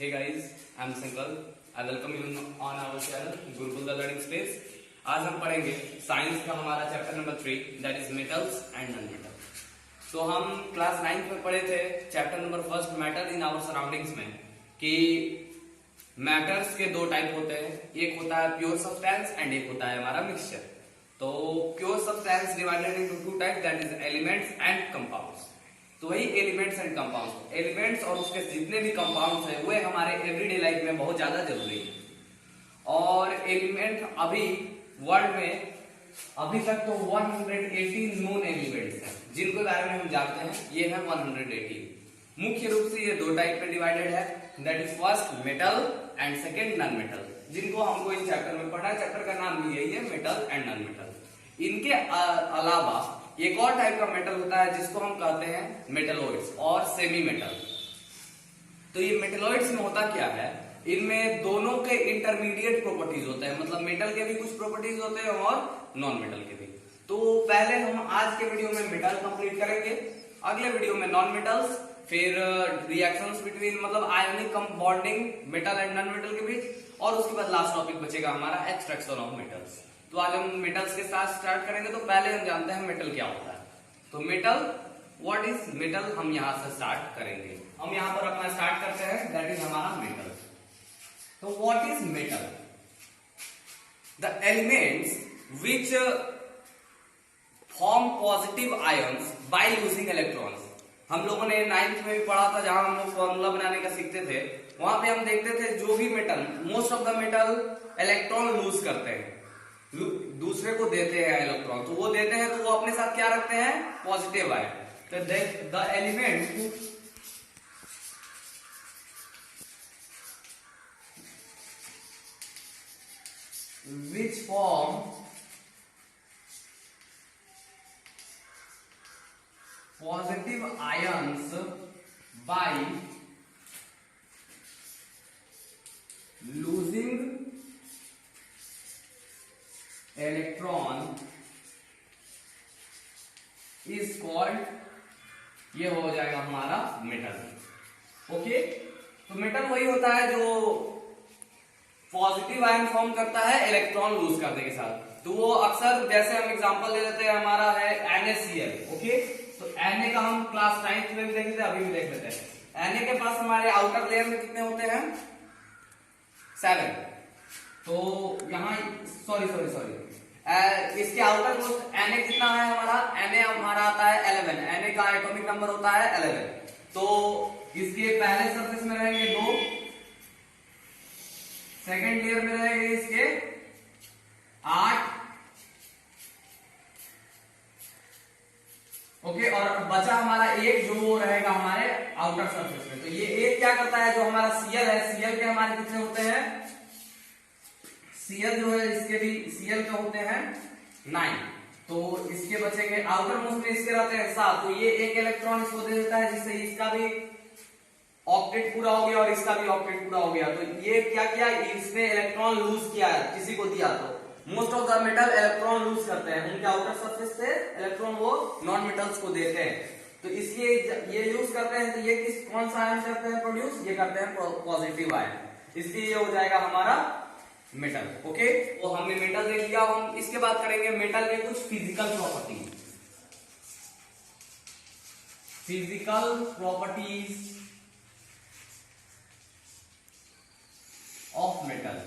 Hey guys, I'm Sankalp. I welcome you on our channel Gurukul the learning space. आज हम पढ़ेंगे science का हमारा chapter number 3 that is metals and non metal. तो हम class 9 में पढ़े थे chapter number 1 matter in our surroundings में कि मैटर्स के दो टाइप होते हैं, एक होता है प्योर सब्सटेंस एंड एक होता है हमारा मिक्सचर। तो pure substance divided into two type that is elements and compounds. तो वही एलिमेंट्स एंड कंपाउंड्स, एलिमेंट्स और उसके जितने भी कंपाउंड्स हैं वे हमारे एवरीडे लाइफ में बहुत ज्यादा जरूरी है। और एलिमेंट अभी वर्ल्ड में अभी तक तो 180 नोन एलिमेंट्स हैं जिनके बारे में हम जानते हैं, ये है 180। मुख्य रूप से ये दो टाइप में डिवाइडेड है, that is first metal and second non metal, जिनको हमको इस चैप्टर में पढ़ना है। चैप्टर का नाम भी यही है, मेटल एंड नॉन मेटल। इनके अलावा एक और टाइप का मेटल होता है जिसको हम कहते हैं मेटलॉइड्स और सेमी मेटल। तो ये मेटलॉइड्स में होता क्या है, इनमें दोनों के इंटरमीडिएट प्रॉपर्टीज होते हैं, मतलब मेटल के भी कुछ प्रॉपर्टीज होते हैं और नॉन मेटल के भी। तो पहले हम आज के वीडियो में मेटल कंप्लीट करेंगे, अगले वीडियो में नॉन मेटल्स, फिर रिएक्शंस बिटवीन मतलब ionic bonding metal and non metal के बीच, और उसके बाद लास्ट टॉपिक बचेगा हमारा एक्सट्रैक्शन ऑफ मेटल्स। तो आज हम मेटल्स के साथ स्टार्ट करेंगे। तो पहले हम जानते हैं मेटल क्या होता है। तो मेटल, व्हाट इज मेटल, हम यहां से स्टार्ट करेंगे। हम यहां पर अपना स्टार्ट करते हैं, दैट इज हमारा मेटल। तो what is metal? The elements which form positive ions by losing electrons. हम लोगों ने 9th में भी पढ़ा था, जहां हम लोग फॉर्मूला बनाने का सीखते थे, वहां पे हम देखते थे जो भी metal, most of the metal electron lose करते हैं, दूसरे को देते हैं इलेक्ट्रॉन। तो वो देते हैं तो वो अपने साथ क्या रखते हैं, पॉजिटिव आयन। तो the element which form positive ions by losing electron is called, ये हो जाएगा हमारा मेटल। ओके, तो मेटल वही होता है जो पॉजिटिव आयन फॉर्म करता है इलेक्ट्रॉन लूज करने के साथ। तो वो अक्सर, जैसे हम एग्जांपल ले लेते हैं, हमारा है NaCl। ओके, तो Na का हम क्लास 9th में भी देखे थे, अभी भी देख लेते हैं। Na के पास हमारे आउटर लेयर में कितने होते हैं, 7। तो यहाँ सॉरी इसके आउटर मोस्ट Na कितना है हमारा, Na हमारा आता है 11। Na का एटॉमिक नंबर होता है 11। तो इसके पहले सरफेस में रहेंगे 2, सेकेंड लेयर में रहेंगे इसके 8। ओके, और बचा हमारा एक जो वो रहेगा हमारे आउटर सरफेस में। तो ये एक क्या करता है, जो हमारा Cl है, Cl के हमारे कितने होते हैं, Cl जो है इसके भी Cl के होते हैं 9। तो इसके बचेंगे, आउटर मोस्ट में इसके रहते हैं 7। तो ये एक इलेक्ट्रॉन इसको दे देता है, जिससे इसका भी ऑक्टेट पूरा हो गया और इसका भी ऑक्टेट पूरा हो गया। तो ये क्या किया, इसने इलेक्ट्रॉन लूज किया है, किसी को दिया। तो most of the metal electron lose करते हैं, उनके आउटर सरफेस से इलेक्ट्रॉन वो नॉन मेटल्स को देते हैं। तो इसलिए ये यूज करते हैं। तो ये कौन सा आयन करते हैं प्रोड्यूस, ये करते हैं पॉजिटिव आयन, इसलिए ये हो जाएगा हमारा मेटल। ओके, तो हमने मेटल देख लिया। हम इसके बाद करेंगे मेटल के कुछ physical properties of metal.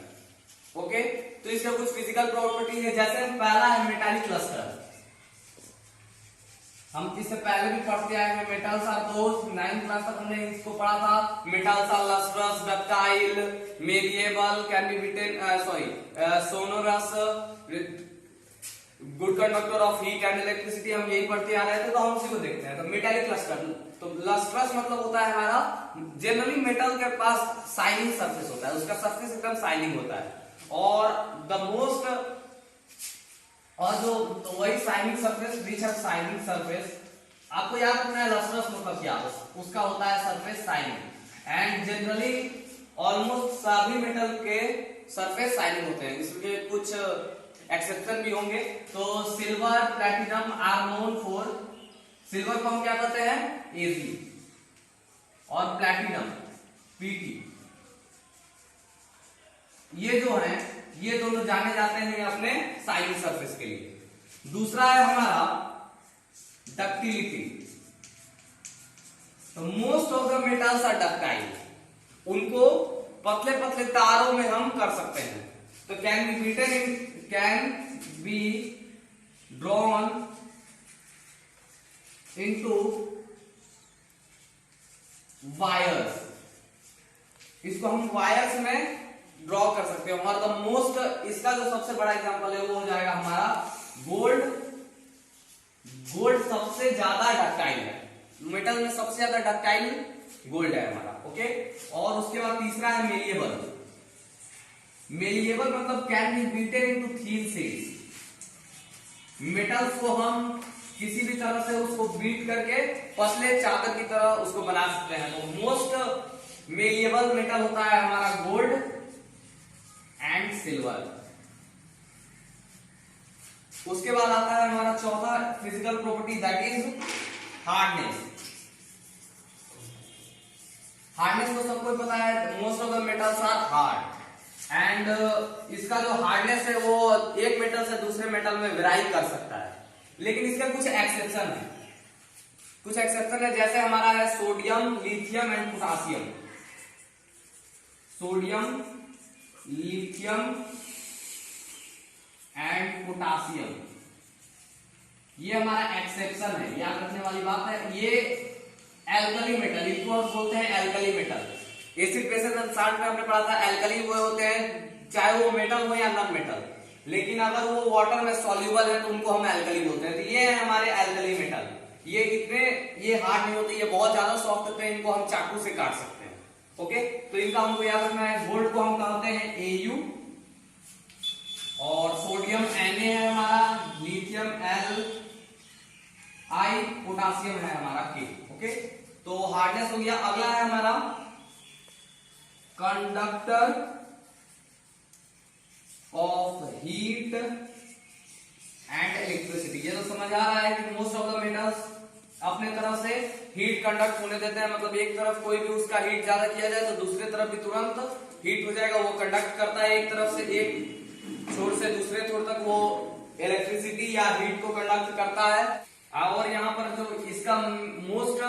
Okay, तो इसका कुछ फिजिकल प्रॉपर्टी है। जैसे पहला है मेटालिक लस्टर। हम इससे पहले भी पढ़ते आए हैं, metals are those, 9th class तक हमने इसको पढ़ा था। Metals are lustrous, ductile, malleable, can be beaten sonorous, good conductor of heat and electricity, हम यही पढ़ते आ रहे थे। तो हम उसी को देखते हैं। तो मेटालिक लस्टर, तो लस्ट्रस मतलब होता है हमारा, जनरली मेटल के पास शाइनिंग सरफेस होता है, उसका सरफेस एकदम शाइनिंग होता है। और द मोस्ट, और जो तो वही शाइनिंग सरफेस, विच है शाइनिंग सरफेस, आपको याद रखना है लस्ट्रस मतलब क्या, उसका होता है surface shining. And generally almost सभी मेटल के सरफेस शाइनिंग होते हैं, इसमें कुछ एक्सेप्शन भी होंगे। तो silver, platinum are known for, silver को हम क्या कहते हैं, Ag, और प्लैटिनम Pt, ये जो है ये दोनों जाने जाते हैं अपने शाइनी सरफेस के लिए। दूसरा है हमारा डक्टिलिटी। तो most of the metals are ductile, उनको पतले पतले तारों में हम कर सकते हैं। तो can be drawn into wires, इसको हम वायर्स में ड्रॉ कर सकते हैं। और द मोस्ट, इसका जो सबसे बड़ा एग्जांपल है वो हो जाएगा हमारा गोल्ड। गोल्ड सबसे ज्यादा डक्टाइल है, मेटल में सबसे ज्यादा डक्टाइल गोल्ड है हमारा। ओके, और उसके बाद तीसरा है मेलिएबल। मेलिएबल मतलब can be beaten into thin sheets. Metals को हम किसी भी तरह से उसको बीट करके पतले चादर की तरह उसको बना सकते हैं। तो मोस्ट मेलिएबल मेटल होता है हमारा गोल्ड एंड सिल्वर। उसके बाद आता है हमारा चौथा physical property, that is hardness. Hardness तो सबको पता है, most of the metals are hard and इसका जो हार्डनेस है वो एक मेटल से दूसरे मेटल में वेराई कर सकता है, लेकिन इसका कुछ एक्सेप्शन है। कुछ एक्सेप्शन है, जैसे हमारा है sodium, lithium and potassium. Sodium, lithium and potassium, ये हमारा एक्सेप्शन है, याद रखने वाली बात है। ये एल्कली मेटल, इनको हम बोलते हैं alkali metal. Acid basis and salt में हमने पढ़ा था एल्कली वो होते हैं, चाहे वो मेटल हो या नॉन मेटल, लेकिन अगर वो वाटर में सॉल्युबल है तो उनको हम एल्कली बोलते हैं। तो ये है हमारे एल्कली मेटल। ये ये हार्ड नहीं होते, ये बहुत ज्यादा सॉफ्ट होते हैं, इनको हम चाकू से काट सकते हैं। ओके, तो इनका हमको याद रखना है। गोल्ड को हम कहते हैं Au, और सोडियम Na है हमारा, लिथियम Li, पोटासियम है हमारा K। ओके, तो हार्डनेस हो गया। अगला है हमारा conductor of heat and electricity. ये तो समझ आ रहा है कि मोस्ट ऑफ द मेटल्स अपने तरफ से हीट कंडक्ट होने देते हैं, मतलब एक तरफ कोई भी उसका हीट ज्यादा किया जाए तो दूसरे तरफ भी तुरंत हीट हो जाएगा, वो कंडक्ट करता है एक तरफ से एक छोर से दूसरे छोर तक, वो इलेक्ट्रिसिटी या हीट को कंडक्ट करता है। और यहाँ पर जो इसका मोस्ट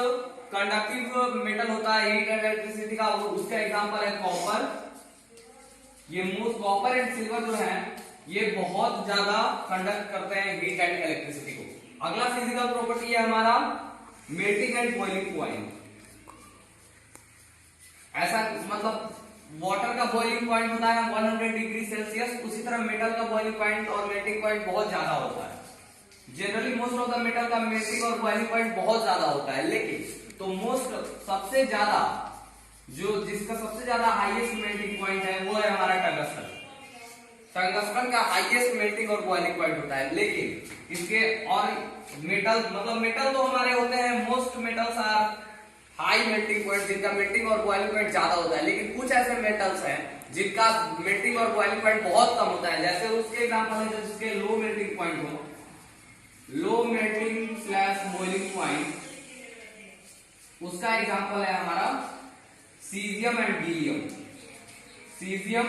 कंडक्टिव मेटल होता है हीट एंड इलेक्ट्रिसिटी का, उसका एग्जांपल है कॉपर। ये मोस्ट कॉपर एंड सिल्वर जो है ये बहुत ज्यादा कंडक्ट करते हैं हीट एंड इलेक्ट्रिसिटी को। अगला फिजिकल प्रॉपर्टी है हमारा मेल्टिंग एंड बॉइलिंग पॉइंट। ऐसा मतलब वाटर का बॉइलिंग पॉइंट होता है 100 डिग्री सेल्सियस, उसी तरह मेटल का बॉइलिंग पॉइंट और मेल्टिंग पॉइंट बहुत ज्यादा होता है। Generally most of the metal का मेल्टिंग और बॉइलिंग पॉइंट बहुत ज्यादा होता है, लेकिन तो मोस्ट सबसे ज्यादा जिसका सबसे ज्यादा हाईएस्ट मेल्टिंग पॉइंट है वो है हमारा टंगस्टन। टंगस्टन का हाईएस्ट मेल्टिंग और बॉइलिंग पॉइंट होता है, लेकिन इसके और मेटल मतलब मेटल तो हमारे होते हैं, most metals are high melting point, जिनका मेल्टिंग और बॉइलिंग पॉइंट ज्यादा होता है, लेकिन कुछ ऐसे मेटल्स हैं जिनका मेल्टिंग और बॉइलिंग पॉइंट बहुत कम होता है। जैसे उसके एग्जांपल है जिसके लो मेल्टिंग पॉइंट हो, low melting slash boiling point, उसका एग्जांपल है हमारा caesium and gallium. Caesium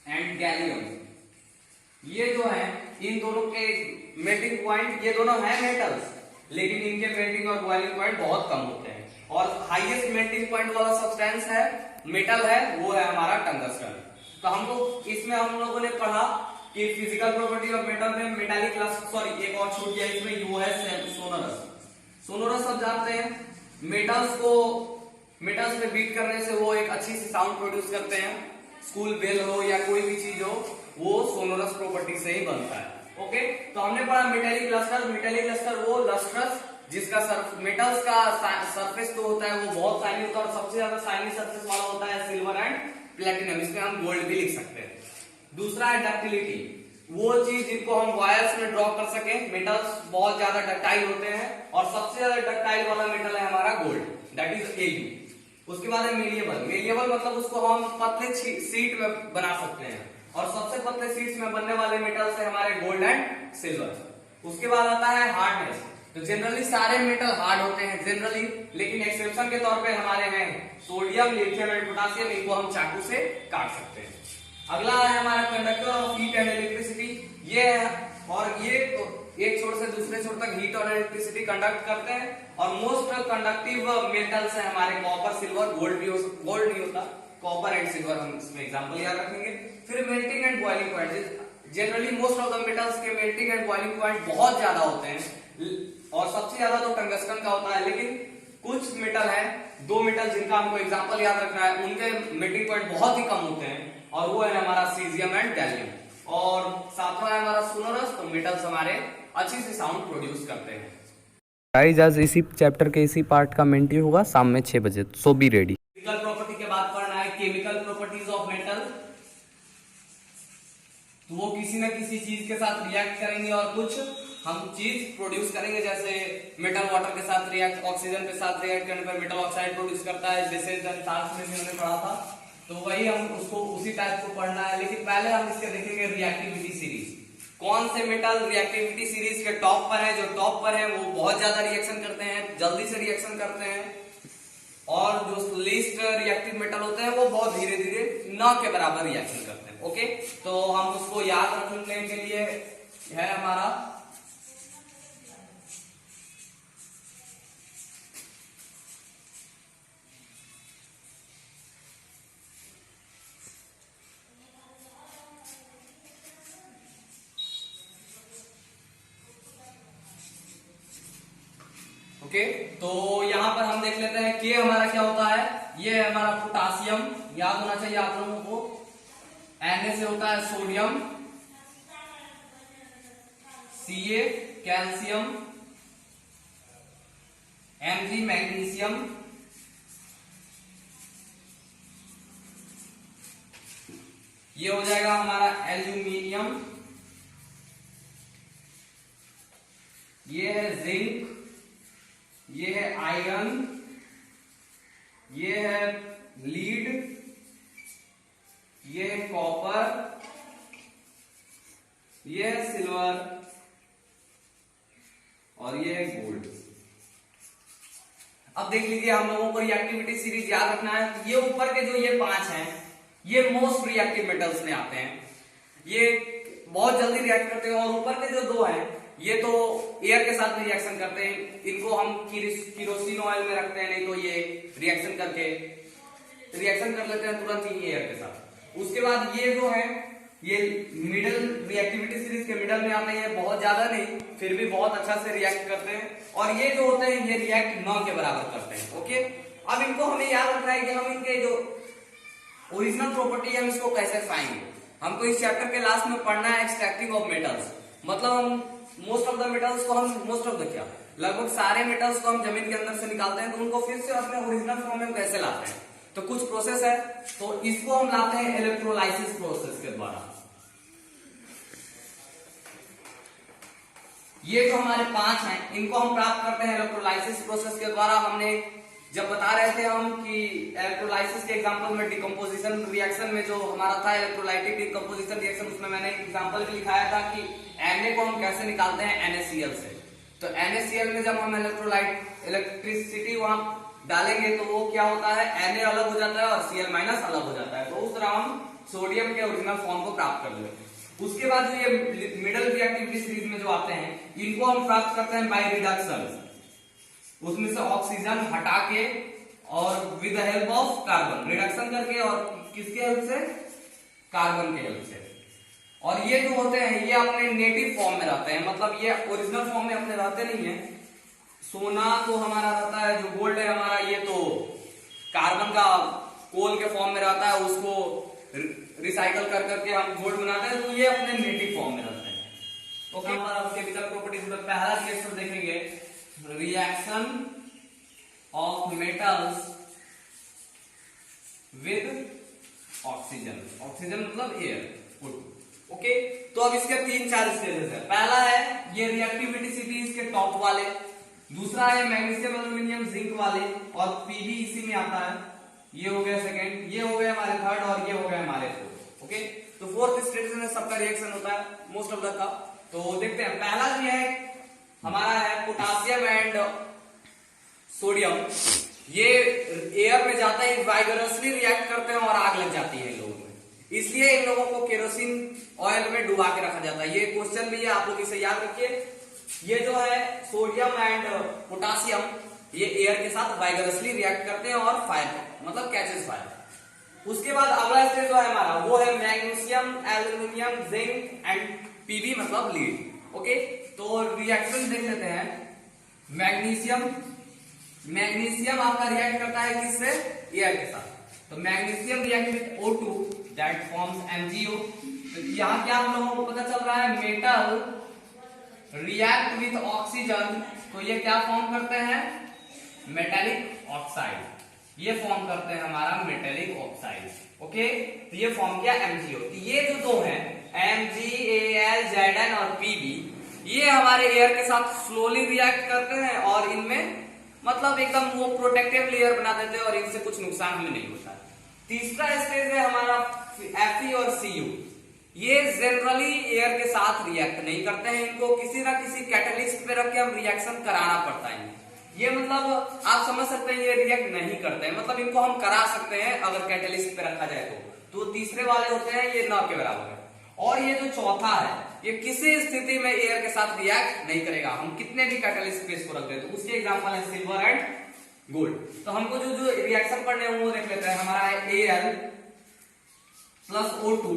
and gallium, ये जो है इन दोनों के मेल्टिंग पॉइंट, ये दोनों है मेटल्स, लेकिन इनके मेल्टिंग और बॉइलिंग पॉइंट बहुत कम होते हैं। और हाईएस्ट मेल्टिंग पॉइंट वाला सब्सटेंस है, मेटल है, वो है हमारा टंगस्टन। तो हमको इसमें हम लोगों ने पढ़ा कि फिजिकल प्रॉपर्टी ऑफ मेटल में मेटालिक क्लास, सॉरी एक और छूट गया इसमें, वो है सोनोरस। सोनोरस सब जानते हैं, मेटल्स में बीट करने से वो एक अच्छी सी साउंड प्रोड्यूस करते हैं। स्कूल बेल हो या कोई भी चीज हो, वो सोनोरस प्रॉपर्टी से ही बनता है। ओके, तो हमने पढ़ा मेटालिक लस्टर। मेटालिक लस्टर वो लस्ट्रस जिसका मेटल्स का सरफेस तो होता है वो बहुत शाइनी होता है, और सबसे ज्यादा शाइनी सरफेस वाला होता है सिल्वर एंड प्लेटिनम, इसमें हम गोल्ड भी लिख सकते हैं। दूसरा है डक्टिलिटी, वो चीज जिनको हम वायर्स में ड्रॉ कर सके। मेटल्स बहुत ज्यादा डक्टाइल होते हैं, और सबसे ज्यादा डक्टाइल वाला मेटल है हमारा गोल्ड, दैट इज Au। उसके बाद है मेलिएबल। मेलिएबल मतलब उसको हम पतले शीट में बना सकते हैं, और सबसे पतले शीट्स में बनने वाले मेटल्स है हमारे गोल्ड एंड सिल्वर। उसके बाद आता है हार्डनेस। तो जनरली सारे मेटल हार्ड होते हैं जनरली, लेकिन एक्सेप्शन के तौर पे हमारे हैं सोडियम, लिथियम एंड पोटासियम, इनको हम चाकू से काट सकते हैं। अगला है हमारा conductor of heat and electricity. ये है, और ये एक छोर से दूसरे छोर तक हीट और इलेक्ट्रिसिटी कंडक्ट करते हैं। और मोस्ट कंडक्टिव मेटल्स है हमारे कॉपर, सिल्वर, गोल्ड भी गोल्ड नहीं होता, कॉपर एंड सिल्वर हम इसमें एग्जांपल याद रखेंगे। फिर melting and boiling point, generally most of the metals के मेल्टिंग एंड बॉइलिंग पॉइंट बहुत ज्यादा होते हैं और सबसे ज्यादा तो टंगस्टन का होता है। लेकिन कुछ मेटल है, दो मेटल जिनका हमको एग्जांपल याद रखना है, उनके मेल्टिंग पॉइंट बहुत ही कम होते हैं और वो है हमारा सीजियम एंड गैलियम। और सातवां है हमारा सोनोरस। तो मेटल्स हमारे अच्छी से साउंड प्रोड्यूस करते हैं। गाइस आज इसी चैप्टर के इसी पार्ट का मेंटी होगा शाम में 6 बजे, सो बी रेडी। फिजिकल प्रॉपर्टी के बाद पढ़ना है केमिकल प्रॉपर्टीज ऑफ मेटल। तो वो किसी न किसी चीज के साथ रिएक्ट करेंगे और कुछ हम चीज प्रोड्यूस करेंगे। जैसे मेटल वाटर के साथ रिएक्ट, ऑक्सीजन के साथ रिएक्ट करने पर मेटल ऑक्साइड प्रोड्यूस करता है, जैसे साल्ट में भी हमने पढ़ा था। तो वही हम उसको उसी टाइप को पढ़ना है। लेकिन पहले हम इसके देखेंगे रिएक्टिविटी सीरीज। कौन से मेटल रिएक्टिविटी सीरीज के टॉप पर है? जो टॉप पर है वो बहुत ज्यादा रिएक्शन करते हैं, जल्दी से रिएक्शन करते हैं। और जो लीस्ट रिएक्टिव मेटल होते हैं वो बहुत धीरे धीरे न के बराबर रिएक्शन करते हैं। ओके, तो हम उसको याद रखने के लिए है हमारा ओके। तो यहां पर हम देख लेते हैं कि हमारा क्या होता है। ये है हमारा पोटासियम, याद होना चाहिए आप लोगों को। Na से होता है sodium, Ca calcium, Mg magnesium, ये हो जाएगा हमारा एल्यूमिनियम, ये है जिंक, ये है आयरन, ये है लीड, ये है कॉपर, ये है सिल्वर और ये है गोल्ड। अब देख लीजिए, हम लोगों को रिएक्टिविटी सीरीज याद रखना है। ये ऊपर के जो ये 5 हैं, ये मोस्ट रिएक्टिव मेटल्स में आते हैं। ये बहुत जल्दी रिएक्ट करते हैं। और ऊपर के जो 2 हैं, ये तो एयर के साथ रिएक्शन करते हैं। इनको हम किरोसिन ऑयल में रखते हैं, नहीं तो ये रिएक्शन करके रिएक्शन कर लेते हैं तुरंत ही एयर के साथ। उसके बाद ये जो है, ये मिडिल रिएक्टिविटी सीरीज के मिडिल में आते हैं। बहुत ज्यादा नहीं, फिर भी बहुत अच्छा से रिएक्ट करते हैं। और ये जो होते हैं, ये रिएक्ट न के बराबर करते हैं। ओके, अब इनको हमें याद रखना है कि हम इनके जो ओरिजिनल प्रॉपर्टी है, हम इसको कैसे पाएंगे। हमको इस चैप्टर के लास्ट में पढ़ना है एक्सट्रैक्टिंग ऑफ मेटल्स। मतलब हम मोस्ट ऑफ द मेटल्स को, हम मोस्ट ऑफ द क्या, लगभग सारे मेटल्स को हम जमीन के अंदर से निकालते हैं। तो उनको फिर से अपने ओरिजिनल फॉर्म में कैसे लाते हैं, तो कुछ प्रोसेस है। तो इसको हम लाते हैं इलेक्ट्रोलाइसिस प्रोसेस के द्वारा। ये जो हमारे 5 हैं, इनको हम प्राप्त करते हैं इलेक्ट्रोलाइसिस प्रोसेस के द्वारा। हमने जब बता रहे थे हम कि इलेक्ट्रोलाइसिस के एग्जांपल में डिकम्पोजिशन रिएक्शन में जो हमारा था इलेक्ट्रोलाइटिक डिकम्पोजिशन रिएक्शन, उसमें मैंने एक एग्जांपल भी लिखाया था कि Na को हम कैसे निकालते हैं NaCl से। तो NaCl में जब हम इलेक्ट्रिसिटी वहां डालेंगे तो वो क्या होता है, Na अलग हो जाता है और Cl माइनस अलग हो जाता है। तो उस तरह हम सोडियम के ओरिजिनल फॉर्म को प्राप्त कर लेते हैं। उसके बाद जो ये मिडल रिएक्टिविटी सीरीज में जो आते हैं, इनको हम प्राप्त करते हैं बाय रिडक्शन। उसमें से ऑक्सीजन हटा के और with the help of carbon, reduction करके, और किसके हेल्प से, कार्बन के हेल्प से। और ये जो होते हैं, ये अपने नेटिव फॉर्म में रहते हैं। मतलब ये ओरिजिनल फॉर्म में अपने रहते नहीं है। सोना तो हमारा रहता है, जो गोल्ड है हमारा, ये तो कार्बन का कोल के फॉर्म में रहता है। उसको रिसाइकल कर करके हम गोल्ड बनाते हैं। तो ये अपने नेटिव फॉर्म में रहते हैं। ओके, हमारा केमिकल प्रॉपर्टीज में पहला रिएक्शन देखेंगे, reaction of metals with oxygen. Oxygen मतलब एयर। ओके, तो अब इसके 3-4 स्टेजेस है। पहला है ये रिएक्टिविटी सीरीज के टॉप वाले, दूसरा है मैग्नीशियम एल्यूमिनियम जिंक वाले, और पीबी इसी में आता है। ये हो गया सेकंड, ये हो गया हमारे थर्ड, और ये हो गया हमारे फोर्थ। ओके, तो फोर्थ स्टेज में सबका रिएक्शन होता है मोस्ट ऑफ द का। तो देखते हैं, पहला जो है हमारा है पोटासियम एंड सोडियम। ये एयर में जाता है, वाइगरसली रिएक्ट करते हैं और आग लग जाती है लोगों में। इसलिए इन लोगों को केरोसिन ऑयल में डुबा के रखा जाता है। ये क्वेश्चन भी है, आप लोग इसे याद रखिए। ये जो है सोडियम एंड पोटासियम, ये एयर के साथ वाइगरसली रिएक्ट करते हैं और फायर मतलब कैचेस फायर। उसके बाद अगला स्टेज जो है हमारा वो है magnesium, aluminium, zinc and PB मतलब लीड। ओके, तो रिएक्शन देख लेते हैं। मैग्नीशियम आपका रिएक्ट करता है किससे? एयर के साथ। तो magnesium react with O2 that forms MgO। तो यहाँ क्या हम लोगों को पता चल रहा है? मेटल रिएक्ट विथ ऑक्सीजन, तो ये क्या फॉर्म करते हैं? Metallic oxide. ये फॉर्म करते हैं हमारा मेटेलिक ऑक्साइड। ओके, तो ये फॉर्म किया MgO। तो ये जो दो हैं MgAl, Zn और Pb, ये हमारे एयर के साथ स्लोली रिएक्ट करते हैं और इनमें मतलब एकदम वो प्रोटेक्टिव लेयर बना देते हैं और इनसे कुछ नुकसान हमें नहीं होता। तीसरा स्टेज है हमारा Fe और Cu। ये जनरली एयर के साथ रिएक्ट नहीं करते हैं, इनको किसी ना किसी कैटलिस्ट पे रख के हम रिएक्शन कराना पड़ता है। ये मतलब आप समझ सकते हैं ये रिएक्ट नहीं करते हैं, मतलब इनको हम करा सकते हैं अगर कैटलिस्ट पे रखा जाए तो तीसरे वाले होते हैं ये न के बराबर है। और ये जो चौथा है ये किसी स्थिति में एयर के साथ रिएक्ट नहीं करेगा, हम कितने भी कैटलिस्ट पे इसको रख दें। तो उसके एग्जांपल है सिल्वर एंड गोल्ड। तो हमको जो रिएक्शन पढ़ने हैं वो देख लेते हैं। हमारा है Al प्लस O2,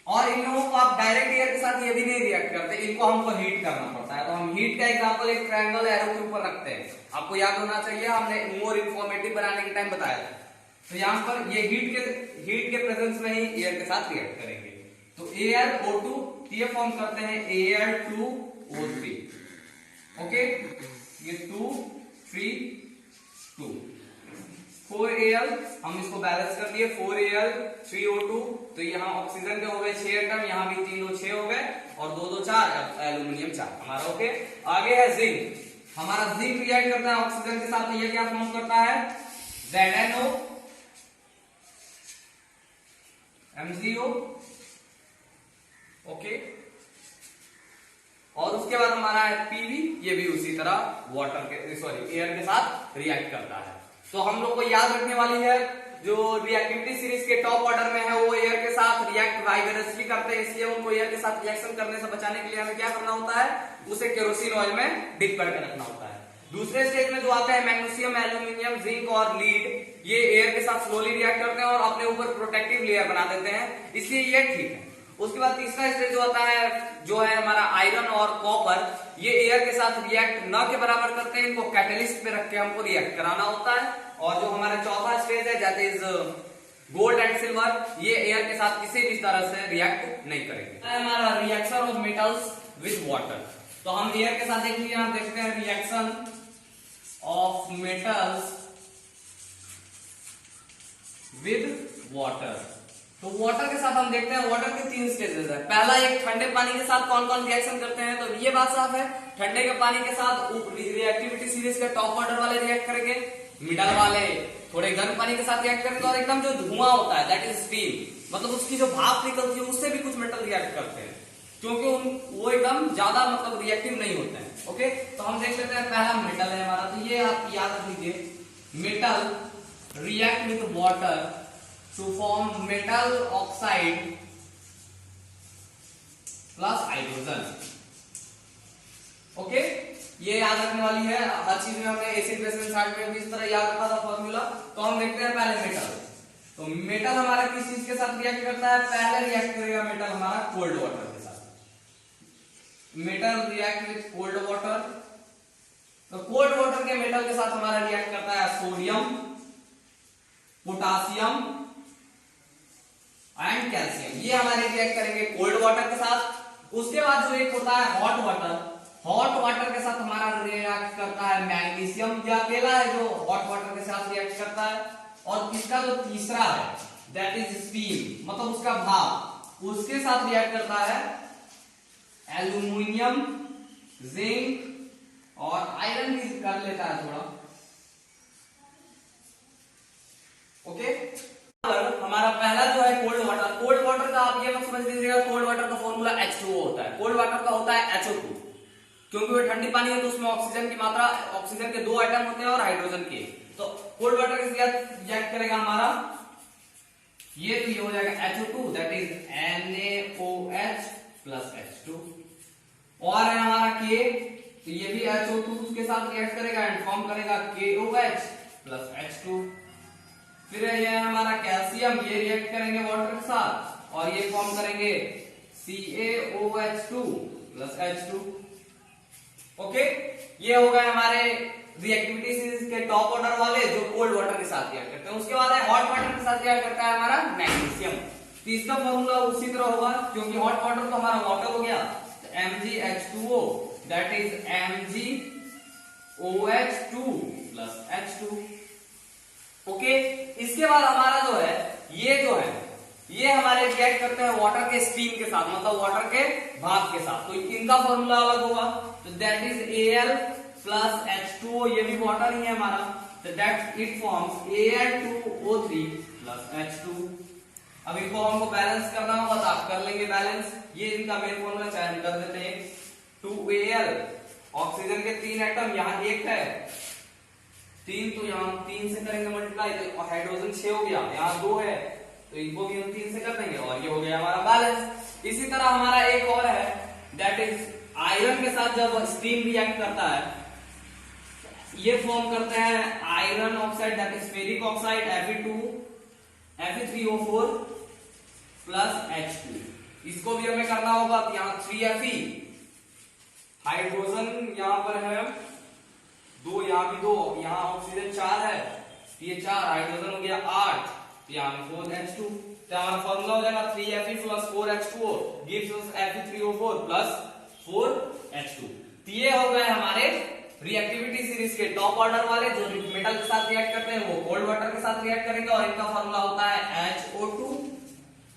और इन लोगों को आप डायरेक्ट एयर के साथ ये भी नहीं रिएक्ट करते, इनको हमको हीट करना पड़ता है। तो हम हीट का एग्जांपल एक ट्रायंगल एरो के ऊपर रखते हैं। आपको याद होना चाहिए, हमने मोर इंफॉर्मेटिव बनाने के टाइम बताया था। तो यहाँ पर ये हीट के प्रेजेंस में ही एयर के साथ रिएक्ट करेंगे। तो AlO2 ये फॉर्म करते हैं Al2O3। ओके, ये 2 3 2 4Al, हम इसको बैलेंस कर दिए 4Al 3O2। तो यहाँ ऑक्सीजन के हो गए 6 एटम, यहाँ भी 3 2 6 हो गए और 2 2 4, एल्यूमिनियम 4 हमारा। ओके, आगे है जिंक। हमारा जिंक रिएक्ट करता है ऑक्सीजन के साथ, तो ये क्या फॉर्म करता है? ZnO MgO। ओके, और उसके बाद हमारा है Pb, ये भी उसी तरह एयर के साथ रिएक्ट करता है। तो हम लोग को याद रखने वाली है जो रिएक्टिविटी सीरीज के टॉप ऑर्डर में है वो एयर के साथ रिएक्ट वाइगरसली करते हैं, इसलिए उनको एयर के साथ रिएक्शन करने से बचाने के लिए हमें क्या करना होता है? उसे केरोसिन ऑयल में डिप करके रखना होता है। दूसरे स्टेज में जो आता है मैग्नीशियम, एल्यूमिनियम, जिंक और लीड, ये एयर के साथ स्लोली रिएक्ट करते हैं और अपने ऊपर प्रोटेक्टिव लेयर बना देते हैं, इसलिए ये ठीक है। उसके बाद तीसरा स्टेज जो आता है जो है हमारा आयरन और कॉपर, ये एयर के साथ रिएक्ट न के बराबर करते हैं, इनको कैटलिस्ट पे रख के हमको रिएक्ट कराना होता है। और जो हमारा चौथा स्टेज है that is gold and silver, ये एयर के साथ किसी भी तरह से रिएक्ट नहीं करेंगे। हमारा reaction of metals with water, तो हम एयर के साथ देख लीजिए, हम देखते हैं reaction of metals with water. तो वाटर के साथ हम देखते हैं, वाटर के 3 स्टेजेस है। पहला एक ठंडे पानी के साथ कौन कौन रिएक्शन करते हैं, तो ये बात साफ है, ठंडे के पानी के साथ रिएक्टिविटी सीरीज के टॉप ऑर्डर वाले रिएक्ट करेंगे, मिडल वाले थोड़े गर्म पानी के साथ रिएक्ट करेंगे, और एकदम जो धुआं होता है दैट इज स्टीम, मतलब उसकी जो भाप निकलती है उससे भी कुछ मेटल रिएक्ट करते हैं, क्योंकि वो एकदम ज्यादा मतलब रिएक्टिव नहीं होते हैं। ओके, तो हम देख लेते हैं पहला मेटल है हमारा, तो ये आप याद रख लीजिए, metal react with water to form metal oxide plus hydrogen। Okay, ये याद रखने वाली है, हर चीज में हमने एसिड बेस में साइड में भी इस तरह याद रखा था फॉर्मूला। तो हम देखते हैं पहले मेटल, तो मेटल हमारा किस चीज के साथ रिएक्ट करता है? पहले रिएक्ट करेगा मेटल हमारा कोल्ड वाटर के साथ। Metal react with cold water, तो कोल्ड वाटर के मेटल के साथ हमारा रिएक्ट करता है सोडियम, पोटासियम एंड कैल्शियम, ये हमारे रिएक्ट करेंगे कोल्ड वाटर के साथ। उसके बाद जो एक होता है हॉट वाटर, हॉट वाटर के साथ हमारा रिएक्ट करता है मैग्नीशियम, जो अकेला है जो हॉट वाटर के साथ रिएक्ट करता है। और इसका जो तीसरा है दैट इज स्टीम, मतलब उसका भाप, उसके साथ रिएक्ट करता है एल्यूमिनियम, जिंक और आयरन भी कर लेता है थोड़ा। ओके, हमारा पहला जो है कोल्ड वाटर, कोल्ड वाटर का आप ये मत समझ लीजिएगा कोल्ड वाटर का फॉर्मूला H2O होता है, कोल्ड वाटर का होता है HO2, क्योंकि वो ठंडी पानी है तो उसमें ऑक्सीजन की मात्रा, ऑक्सीजन के 2 एटम होते हैं और हाइड्रोजन के। तो कोल्ड वाटर के साथ रिएक्ट करेगा हमारा ये तो ये हो जाएगा HO2 that is NaOH plus H2। और है हमारा K, तो ये भी HO2 के साथ रिएक्ट करेगा एंड फॉर्म करेगा KOH प्लस H2। फिर ये है हमारा कैल्शियम, ये रिएक्ट करेंगे वाटर के साथ और ये फॉर्म करेंगे CaOH2 प्लस H2। ओके, ये हो गए हमारे रिएक्टिविटी सीरीज के टॉप ऑर्डर वाले जो कोल्ड वाटर के साथ रिएक्ट करते हैं। उसके बाद है हॉट वाटर के साथ रिएक्ट करता है हमारा मैग्नीशियम। तो इसका फॉर्मूला उसी तरह होगा, क्योंकि हॉट वाटर तो हमारा वाटर हो गया, तो MgH2O that is MgOH2 plus H2। Okay, इसके बाद हमारा जो है ये हमारे रिएक्ट करते हैं वाटर के स्टीम के साथ, मतलब वाटर के भाप के साथ। तो इनका फॉर्मूला अलग होगा, तो that is Al plus H2O, ये भी वाटर ही है हमारा, तो that it forms Al2O3 plus H2। अब इनको हमको बैलेंस करना होगा, तो आप कर लेंगे बैलेंस। ये इनका मेन फॉर्मूला चयन कर देते हैं। 2Al, ऑक्सीजन के 3 एटम, यहाँ 1 है, 3 तो यहाँ 3 से करेंगे मल्टीप्लाई, तो हाइड्रोजन 6 हो गया, यहाँ 2 है तो इनको भी हम 3 से कर देंगे और ये हो गया हमारा बैलेंस। इसी तरह हमारा एक और है दैट इज आयरन के साथ जब स्टीम रिएक्ट करता है, ये फॉर्म करते हैं iron oxide that is ferric oxide Fe3O4 plus H2। इसको भी हमें करना होगा, तो यहाँ 3Fe, हाइड्रोजन यहाँ पर है 2, यहाँ भी 2, यहाँ ऑक्सीजन 4 है, ये 4 हाइड्रोजन हो गया 8, यहाँ 4H2। तो हमारा फॉर्मूला हो जाएगा 3Fe plus 4H2O gives us Fe3O4 plus 4H2। तो ये हो गए हमारे रिएक्टिविटी सीरीज के टॉप ऑर्डर वाले जो मेटल के साथ रिएक्ट करते हैं वो कोल्ड वाटर के साथ रिएक्ट करेंगे और इनका फॉर्मूला होता है HO2।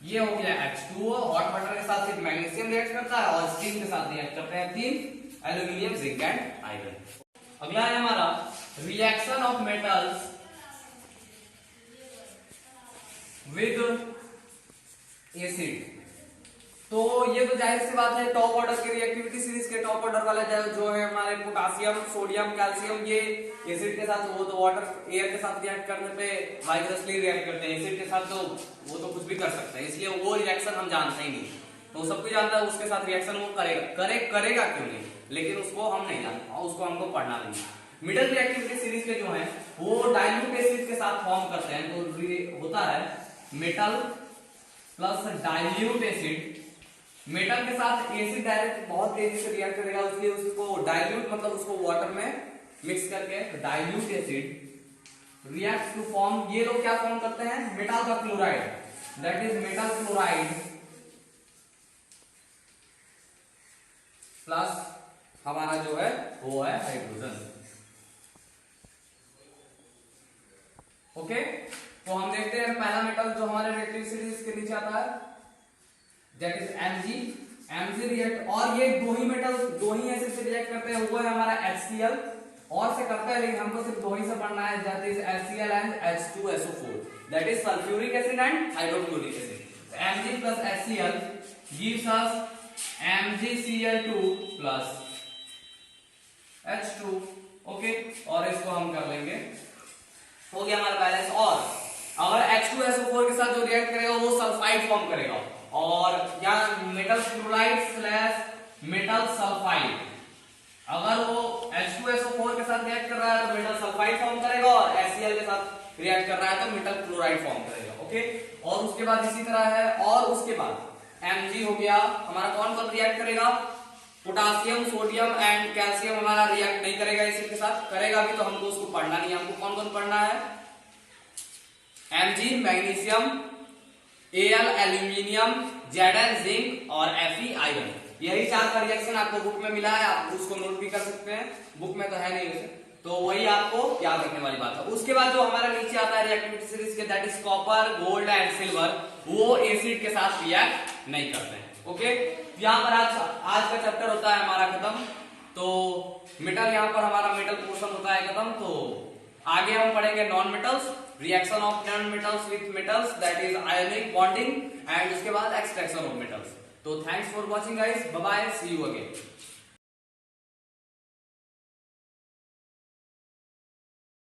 ये हो गया H2O, हॉट वाटर के साथ सिर्फ मैग्नीशियम रिएक्ट करता है और स्टीम के साथ रिएक्ट करते हैं 3 एल्यूमिनियम, जिंक एंड आयरन। अगला है हमारा reaction of metals with acid. तो ये तो जाहिर सी बात है टॉप ऑर्डर के रिएक्टिविटी सीरीज के टॉप ऑर्डर वाले जो है हमारे पोटासियम, सोडियम, कैल्शियम, ये एसिड के साथ, वो तो वाटर एयर के साथ रिएक्ट करने पे वाइब्रेशनली रिएक्ट करते हैं, एसिड के साथ तो वो तो कुछ भी कर सकते हैं, इसलिए वो रिएक्शन हम जानते ही नहीं। तो सब कुछ जानता है उसके साथ रिएक्शन वो करेगा क्यों नहीं, लेकिन उसको हम नहीं जानते और उसको हमको पढ़ना नहीं। मिडल रिएक्टिविटी सीरीज के जो है वो डाइल्यूट एसिड के साथ फॉर्म करते हैं, तो होता है metal plus dilute acid. Metal के साथ एसिड डायरेक्ट बहुत तेजी से रिएक्ट करेगा, इसलिए उसको डाइल्यूट मतलब उसको वाटर में मिक्स करके dilute acid react to form, ये लोग क्या फॉर्म करते हैं, मेटल का chloride that is metal chloride plus हमारा जो है वो है हाइड्रोजन। ओके, तो हम देखते हैं पहला मेटल जो हमारे रिएक्टिव सीरीज के नीचे आता है दैट इज Mg रिएक्ट, और ये दो ही एसिड से रिएक्ट करते हैं, वो है हमारा HCl, और से करता है लेकिन हमको सिर्फ दो ही से पढ़ना है that is HCl and H2SO4 that is sulphuric acid and hydrochloric acid. Mg plus HCl gives us MgCl2 plus H2। Okay, और इसको हम कर लेंगे, हो गया हमारा बैलेंस। और अगर H2SO4 के साथ जो रिएक्ट करेगा वो सल्फाइड फॉर्म करेगा, और यहाँ metal chloride slash metal sulphide, अगर वो H2SO4 के साथ रिएक्ट कर रहा है तो मेटल सल्फाइड फॉर्म करेगा, और HCl के साथ रिएक्ट कर रहा है तो मेटल क्लोराइड फॉर्म करेगा। ओके, और उसके बाद इसी तरह है, और उसके बाद Mg हो गया हमारा कौन कौन रिएक्ट करेगा, पोटासियम, सोडियम एंड कैल्शियम हमारा रिएक्ट नहीं करेगा एसिड के साथ, करेगा भी तो हमको उसको पढ़ना नहीं, हमको कौन कौन पढ़ना है, Mg magnesium, Al aluminium, Zn zinc और Fe आयरन। यही 4 का रिएक्शन आपको बुक में मिला है, आप उसको नोट भी कर सकते हैं, बुक में तो है नहीं उसे, तो वही आपको याद रखने वाली बात है। उसके बाद जो हमारा नीचे आता है रिएक्टिविटी सीरीज के that is copper, gold and silver, वो एसिड के साथ रिएक्ट नहीं करते हैं। ओके, यहाँ पर आज का चैप्टर होता है हमारा खत्म, तो मेटल यहाँ पर हमारा मेटल पोर्शन होता है खत्म। तो आगे हम पढ़ेंगे non metals, reaction of non metals with metals that is ionic bonding, and उसके बाद एक्सट्रैक्शन ऑफ मेटल्स। तो thanks for watching guys, bye bye, see you again.